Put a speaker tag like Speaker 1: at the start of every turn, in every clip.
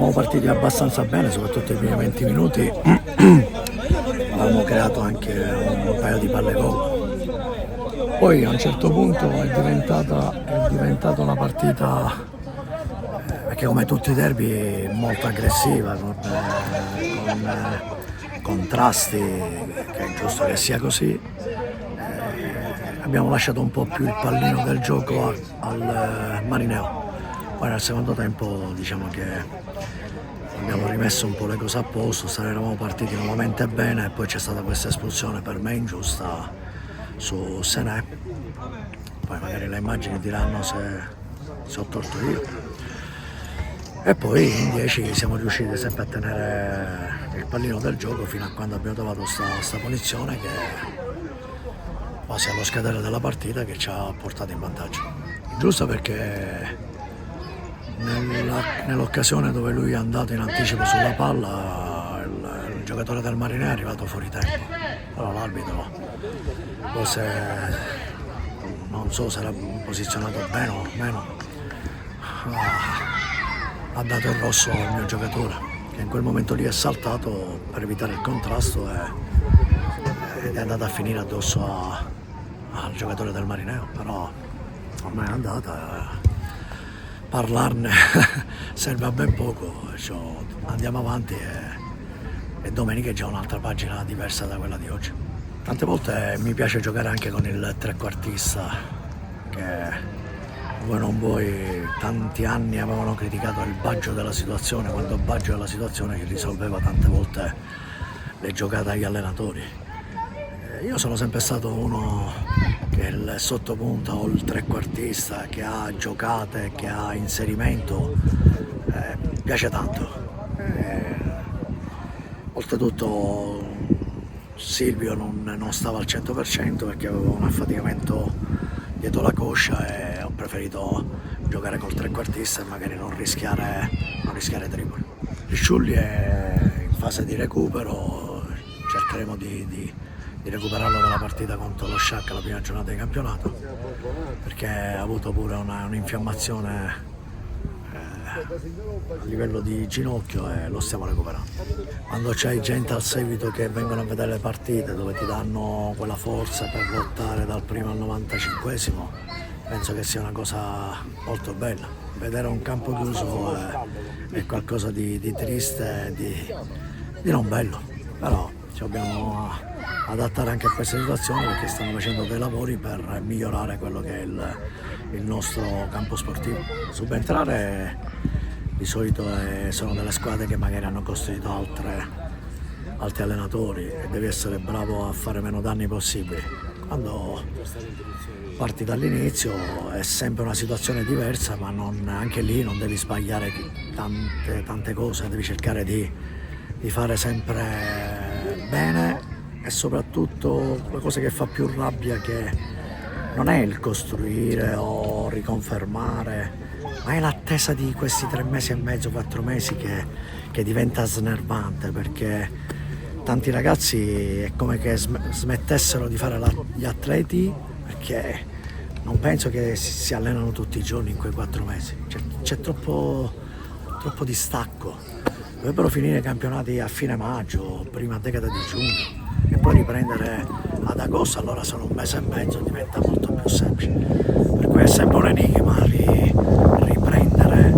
Speaker 1: Eravamo partiti abbastanza bene, soprattutto i primi 20 minuti. Avevamo creato anche un paio di palle gol. Poi a un certo punto è diventata una partita perché, come tutti i derby, è molto aggressiva, con contrasti, che è giusto che sia così. Abbiamo lasciato un po' più il pallino del gioco al Marineo. Poi nel secondo tempo diciamo che abbiamo rimesso un po' le cose a posto, eravamo partiti nuovamente bene e poi c'è stata questa espulsione per me ingiusta su Senè. Poi magari le immagini diranno se ho torto io. E poi in 10 siamo riusciti sempre a tenere il pallino del gioco fino a quando abbiamo trovato sta punizione che quasi allo scadere della partita che ci ha portato in vantaggio. Giusto perché nell'occasione dove lui è andato in anticipo sulla palla il giocatore del Marineo è arrivato fuori tempo, però l'arbitro forse non so se era posizionato bene o meno, ha dato il rosso al mio giocatore che in quel momento lì è saltato per evitare il contrasto ed è andato a finire addosso al giocatore del Marineo, però ormai è andata. Parlarne serve a ben poco, andiamo avanti e domenica è già un'altra pagina diversa da quella di oggi. Tante volte mi piace giocare anche con il trequartista, che vuoi non vuoi, tanti anni avevano criticato il Baggio della situazione, quando il Baggio della situazione che risolveva tante volte le giocate agli allenatori. Io sono sempre stato uno che il sottopunta o il trequartista che ha giocate, che ha inserimento, piace tanto. Oltretutto Silvio non stava al 100% perché aveva un affaticamento dietro la coscia e ho preferito giocare col trequartista e magari non rischiare tripoli. Sciulli è in fase di recupero, cercheremo di recuperarlo dalla partita contro lo Sciacca la prima giornata di campionato, perché ha avuto pure un'infiammazione a livello di ginocchio e lo stiamo recuperando. Quando c'hai gente al seguito che vengono a vedere le partite dove ti danno quella forza per lottare dal primo al 95esimo, penso che sia una cosa molto bella. Vedere un campo chiuso è qualcosa di triste e di non bello, però ci dobbiamo adattare anche a questa situazione perché stiamo facendo dei lavori per migliorare quello che è il nostro campo sportivo. Subentrare di solito sono delle squadre che magari hanno costruito altri allenatori e devi essere bravo a fare meno danni possibili. Quando parti dall'inizio è sempre una situazione diversa, ma anche lì non devi sbagliare tante cose, devi cercare di fare sempre bene. E soprattutto la cosa che fa più rabbia che non è il costruire o riconfermare, ma è l'attesa di questi 3 mesi e mezzo, 4 mesi che diventa snervante, perché tanti ragazzi è come che smettessero di fare gli atleti, perché non penso che si allenano tutti i giorni in quei 4 mesi, c'è troppo distacco. Dovrebbero finire i campionati a fine maggio, prima decada di giugno, e poi riprendere ad agosto, allora sono 1 mese e mezzo, diventa molto più semplice. Per cui è sempre un enigma riprendere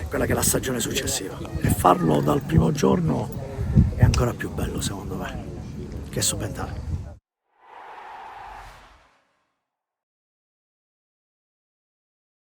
Speaker 1: quella che è la stagione successiva, e farlo dal primo giorno è ancora più bello secondo me che subentrare.